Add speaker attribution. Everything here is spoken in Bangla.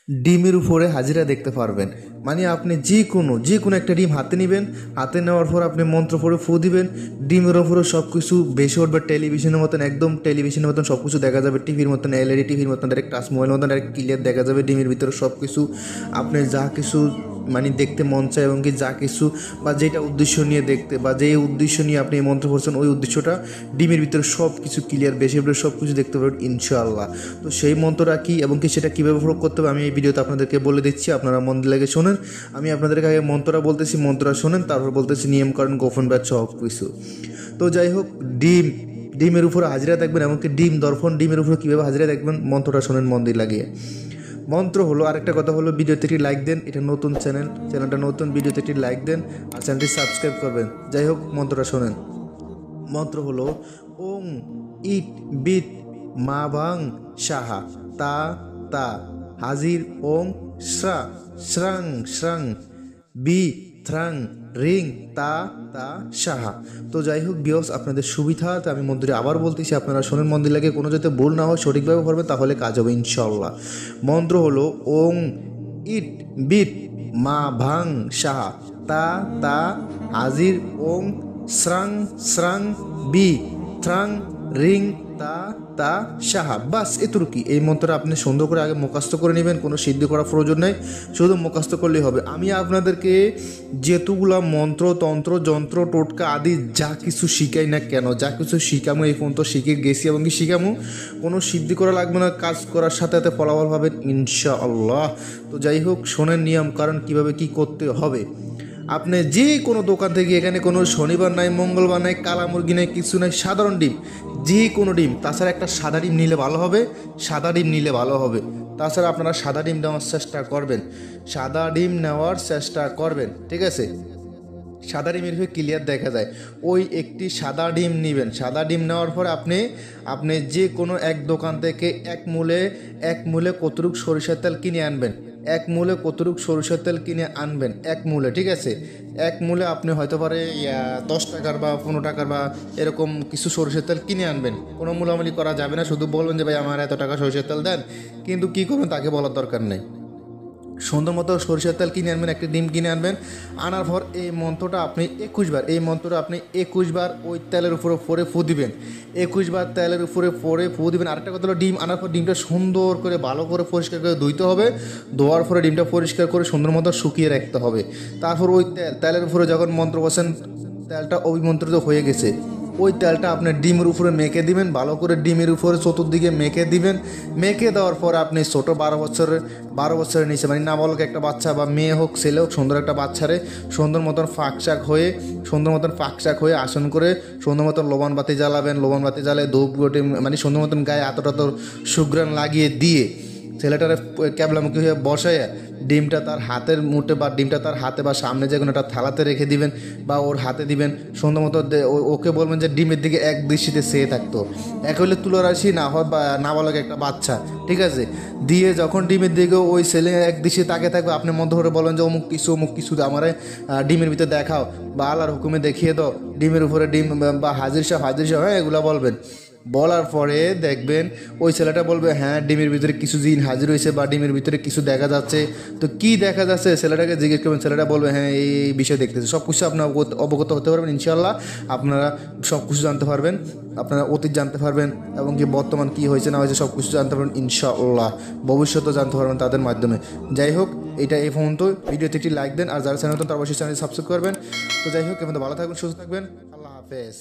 Speaker 1: ডিমের উপরে হাজিরা দেখতে পারবেন। মানে আপনি যে কোনো একটা ডিম হাতে নেবেন, হাতে নেওয়ার পর আপনি মন্ত্র পড়ে ফু দিবেন, ডিমের উপরে সব কিছু বেশি উঠবে, টেলিভিশনের মতন, একদম টেলিভিশনের মতন সব কিছু দেখা যাবে, টিভির মতন, এলইডি টিভির মতন, ডাইরেক্ট টাচ মোবাইলের মতন ডাইরেক্ট ক্লিয়ার দেখা যাবে। ডিমের ভিতরে সব কিছু আপনি যা কিছু মানে দেখতে মন চায় এবং কি যা কিছু বা যেটা উদ্দেশ্য নিয়ে দেখতে বা যে উদ্দেশ্য নিয়ে আপনি এই মন্ত্র পড়ছেন ওই উদ্দেশ্যটা ডিমের ভিতরে সব কিছু ক্লিয়ার বেশি সব কিছু দেখতে পাবেন ইনশাআল্লাহ। তো সেই মন্ত্রটা কি এবং কি সেটা কীভাবে প্রয়োগ করতে হবে আমি এই ভিডিওতে আপনাদেরকে বলে দিচ্ছি, আপনারা মন লেগে শোনেন। আমি আপনাদেরকে আগে মন্ত্রটা বলতেছি, মন্ত্রটা শোনেন, তারপর বলতেছি নিয়মকানুন গোপন ব্যাচ সব কিছু। তো যাই হোক, ডিমের উপরে হাজিরা দেখবেন, এমনকি ডিম দর্পণ ডিমের উপরে কীভাবে হাজিরা দেখবেন মন্ত্রটা শোনেন মন দিয়ে লাগিয়ে। মন্ত্র হলো, আরেকটা কথা হলো, ভিডিওতে একটি লাইক দেন, এটা নতুন চ্যানেলটা নতুন, ভিডিওতে একটি লাইক দেন আর চ্যানেলটি সাবস্ক্রাইব করবেন। যাই হোক, মন্ত্রটা শোনেন। মন্ত্র হলো ওং ইট বিট মা ভাং সাহা তা তা হাজির ওং শ্রা শ্রাং শ্রাং বি থ্রাং রিং তা তা সাহা। তো যাই হোক বিয়স, আপনাদের সুবিধাতে আমি মন্ত্রটি আবার বলতেছি, আপনারা শোনেন মন্দির লাগে, কোনো যাতে ভুল না হয় সঠিকভাবে করবেন তাহলে কাজ হবে ইনশাআল্লাহ। মন্ত্র হলো ওং ইট বিট মা ভাং সাহা তা তা হাজির ওং শ্রাং শ্রাং বি থ্রাং রিং তা তা সাহা। বাস এতটুকুই। এই মন্ত্রটা আপনি সুন্দর করে আগে মুখস্থ করে নেবেন, কোনো সিদ্ধি করার প্রয়োজন নেই, শুধু মুখস্থ করলেই হবে। আমি আপনাদেরকে যেতুগুলা মন্ত্র তন্ত্র যন্ত্র টোটকা আদি যা কিছু শিখাই না কেন, যা কিছু শিখামো এই পর্যন্ত শিখে গেছি এবং কি শিখামো, কোনো সিদ্ধি করা লাগবে না, কাজ করার সাথে সাথে ফলাফল পাবেন ইনশাআল্লাহ। তো যাই হোক, শোনেন নিয়ম কারণ কীভাবে কী করতে হবে। আপনি যে কোনো দোকান থেকে, এখানে কোনো শনিবার নাই, মঙ্গলবার নাই, কালা মুরগি নাই, কিছু নাই, সাধারণ ডিম, যে কোনো ডিম, তাছাড়া একটা সাদা ডিম নিলে ভালো হবে, সাদা ডিম নিলে ভালো হবে। তাছাড়া আপনারা সাদা ডিম নেওয়ার চেষ্টা করবেন, সাদা ডিম নেওয়ার চেষ্টা করবেন, ঠিক আছে। সাদা ডিমের হয়ে ক্লিয়ার দেখা যায়। ওই একটি সাদা ডিম নেবেন, সাদা ডিম নেওয়ার পর আপনি যে কোনো এক দোকান থেকে এক মূলে কতটুক সরিষার তেল কিনে আনবেন, এক মূলে কতটুক সরিষার তেল কিনে আনবেন, এক মূলে, ঠিক আছে। এক মূলে আপনি হয়তো পারে 10 টাকার বা 15 টাকার বা এরকম কিছু সরিষার তেল কিনে আনবেন। কোনো মূলামূলি করা যাবে না, শুধু বলবেন যে ভাই আমার এত টাকা সরিষার তেল দেন, কিন্তু কী করবেন তাকে বলার দরকার নেই। সুন্দর মতো সরিষার তেল কিনে আনবেন, একটি ডিম কিনে আনবেন। আনার পর এই মন্ত্রটা আপনি 21 বার ওই তেলের উপরে পরে ফু দিবেন, 21 বার তেলের উপরে পরে ফু দিবেন। আরেকটা কথা হলো, ডিম আনার পর ডিমটা সুন্দর করে ভালো করে পরিষ্কার করে ধুইতে হবে, ধোয়ার পরে ডিমটা পরিষ্কার করে সুন্দর মতো শুকিয়ে রাখতে হবে। তারপর ওই তেলের উপরে যখন মন্ত্র বসেন, তেলটা অভিমন্ত্রিত হয়ে গেছে, ওই তেলটা আপনি ডিমের উপরে মেখে দিবেন, ভালো করে ডিমের উপরে চতুর্দিকে মেখে দিবেন। মেখে দেওয়ার পর আপনি ছোটো 12 বছরের নিচে মানে নাবালক একটা বাচ্চা বা মেয়ে হোক ছেলে হোক, সুন্দর একটা বাচ্চারে সুন্দর মতন ফাঁকশাক হয়ে আসন করে সুন্দর মতন লোবান বাতি জ্বালাবেন। লোবান বাতি জ্বালে ধূপ গোটে মানে সুন্দর মতন গায়ে আতটা সুগ্রাণ লাগিয়ে দিয়ে ছেলেটারে ক্যাবলামুখী হয়ে বসাইয়া ডিমটা তার হাতের মুঠে বা ডিমটা তার হাতে বা সামনে যে কোনো একটা থালাতে রেখে দিবেন বা ওর হাতে দিবেন। সুন্দর মতো ওকে বলবেন যে ডিমের দিকে এক দৃষ্টিতে চেয়ে থাকতো, এক হইলে তুলারাশি, না হয় বা নাবালক একটা বাচ্চা, ঠিক আছে। দিয়ে যখন ডিমের দিকে ওই ছেলে এক দৃষ্টি তাকে থাকবে, আপনি মধ্য করে বলেন যে অমুক কিছু আমার ডিমের ভিতরে দেখাও বা আল্লাহর হুকুমে দেখিয়ে দাও, ডিমের উপরে ডিম বা হাজির সাহেব হ্যাঁ এগুলো বলবেন। বলার পরে দেখবেন ওই ছেলেটা বলবে হ্যাঁ ডিমের ভিতরে কিছু জিন হাজির হয়েছে বা ডিমের ভিতরে কিছু দেখা যাচ্ছে। তো কি দেখা যাচ্ছে ছেলেটাকে জিজ্ঞেস করবেন, ছেলেটা বলবে হ্যাঁ এই বিষয় দেখতেছে। সব কিছু আপনার অবগত হতে পারবেন ইনশাআল্লাহ। আপনারা সব কিছু জানতে পারবেন, আপনারা অতীত জানতে পারবেন এবং কি বর্তমান কী হয়েছে না হয়েছে সব কিছু জানতে পারবেন ইনশাআল্লাহ। ভবিষ্যতেও জানতে পারবেন তাদের মাধ্যমে। যাই হোক, এটা এই পর্যন্ত। ভিডিওতে একটি লাইক দেন আর যারা চ্যানেল নতুন তারা অবশ্যই চ্যানেল সাবস্ক্রাইব করবেন। তো যাই হোক, এখন ভালো থাকবেন, সুস্থ থাকবেন, আল্লাহ হাফেজ।